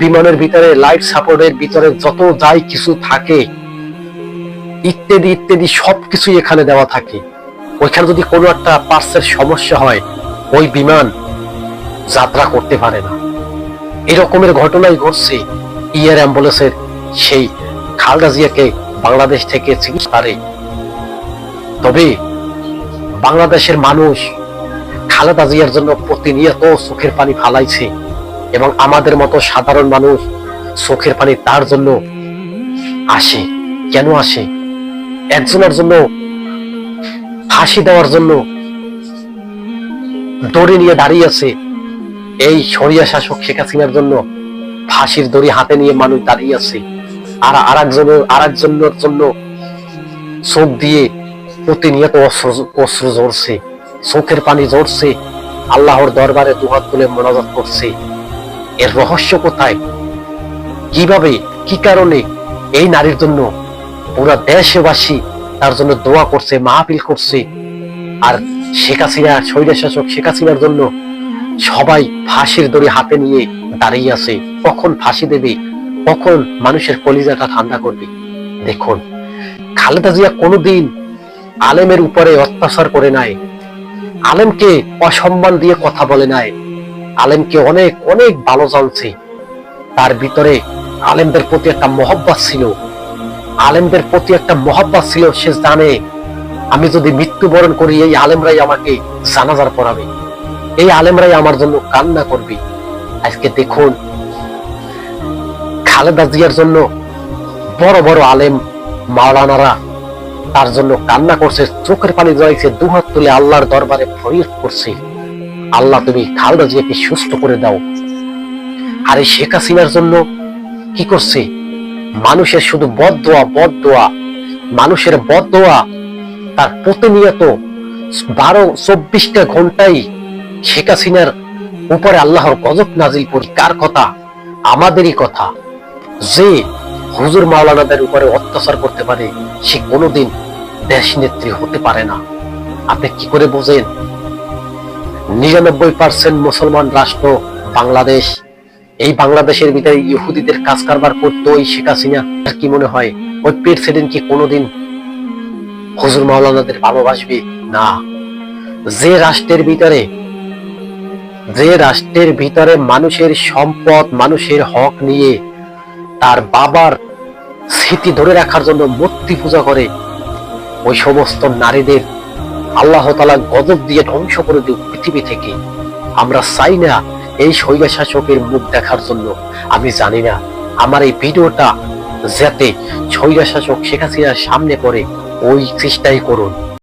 বিমানের ভিতরে লাইফ সাপোর্টের ভিতরে যত যাই কিছু থাকে ইত্যাদি ইত্যাদি সবকিছু এখানে দেওয়া থাকে। ওইখানে যদি কোনো একটা পার্টসের সমস্যা হয় ওই বিমান যাত্রা করতে পারে না। এরকমের ঘটনাই ঘটছে এয়ার অ্যাম্বুলেন্সের সেই খালেদা জিয়াকে বাংলাদেশ থেকে চিকিৎসা করে। তবে বাংলাদেশের মানুষ খালেদা জিয়ার জন্য প্রতিনিয়ত চোখের পানি ফালাইছে এবং আমাদের মতো সাধারণ মানুষ চোখের পানি তার জন্য আসে। কেন আসে? একজনের জন্য ফাঁসি দেওয়ার জন্য দড়ি নিয়ে দাঁড়িয়ে আছে, এই শরিয়া শাসক শেখ হাসিনার জন্য ফাঁসির দড়ি হাতে নিয়ে মানুষ দাঁড়িয়ে আছে। আর আরেকজনের জন্য চোখ দিয়ে প্রতিনিয়ত অশ্রু ঝরছে, চোখের পানি ঝরছে, আল্লাহর দরবারে দুহাত তুলে মোনাজাত করছে। এর রহস্য কোথায়? কিভাবে, কি কারণে এই নারীর জন্য পুরা দেশবাসী তার জন্য দোয়া করছে, মাহফিল করছে, আর শেখ হাসিনা স্বৈর শাসক শেখ হাসিনার জন্য সবাই ফাঁসির দড়ি হাতে নিয়ে দাঁড়িয়ে আছে। কখন ফাঁসি দেবে, কখন মানুষের কলিজাটা ঠান্ডা করবে? দেখুন, খালেদা জিয়া কোনোদিন আলেমের উপরে অত্যাচার করে নাই, আলেমকে অসম্মান দিয়ে কথা বলে নাই, আলেমকে অনেক অনেক ভালো জানছে। তার ভিতরে আলেমদের প্রতি একটা মহব্বত ছিল, আলেমদের প্রতি একটা মহব্বত ছিল। সে জানে আমি যদি মৃত্যুবরণ করি এই আলেমরাই আমাকে জানাজার পড়াবে, এই আলেমরাই আমার জন্য কান্না করবে। আজকে দেখুন, খালেদা জিয়ার জন্য বড় বড় আলেম মাওলানারা তার জন্য কান্না করছে, চোখের পানি জড়াইছে, দুহাত তুলে আল্লাহর দরবারে ফরিয়াদ করছে, আল্লাহ তুমি খালেদা জিয়াকে সুস্থ করে দাও। আর এই শেখ হাসিনার জন্য কি করছে? মানুষের শুধু বদদোয়া বদদোয়া, মানুষের বদদোয়া। তার প্রতিনিয়ত 12-24টা ঘন্টাই শেখ হাসিনার উপরে আল্লাহর গজব নাজিল করি। কার কথা? আমাদেরই কথা। যে হুজুর মাওলানাদের উপরে অত্যাচার করতে পারে সে কোনোদিন দেশ নেত্রী হতে পারে না। আপনি কি করে বোঝেন? 99% মুসলমান রাষ্ট্র বাংলাদেশ, এই বাংলাদেশের ভিতরে ইহুদিদের কাজ কারবার করতো ওই শেখ হাসিনা। কি মনে হয় ওই প্রেসিডেন্ট কি কোনোদিন হুজুর মাওলানাদের ভালোবাসবে? না। যে রাষ্ট্রের ভিতরে মানুষের সম্পদ, মানুষের হক নিয়ে তার বাবার স্মৃতি ধরে রাখার জন্য মূর্তি পূজা করে, ওই সমস্ত নারীদের আল্লাহ তাআলা গজব দিয়ে ধ্বংস করে দিক পৃথিবী থেকে। আমরা চাই না এই স্বৈর শাসকের মুখ দেখার জন্য। আমি জানি না আমার এই ভিডিওটা যাতে স্বৈর শাসক শেখ হাসিনার সামনে পড়ে, ওই চেষ্টাই করুন।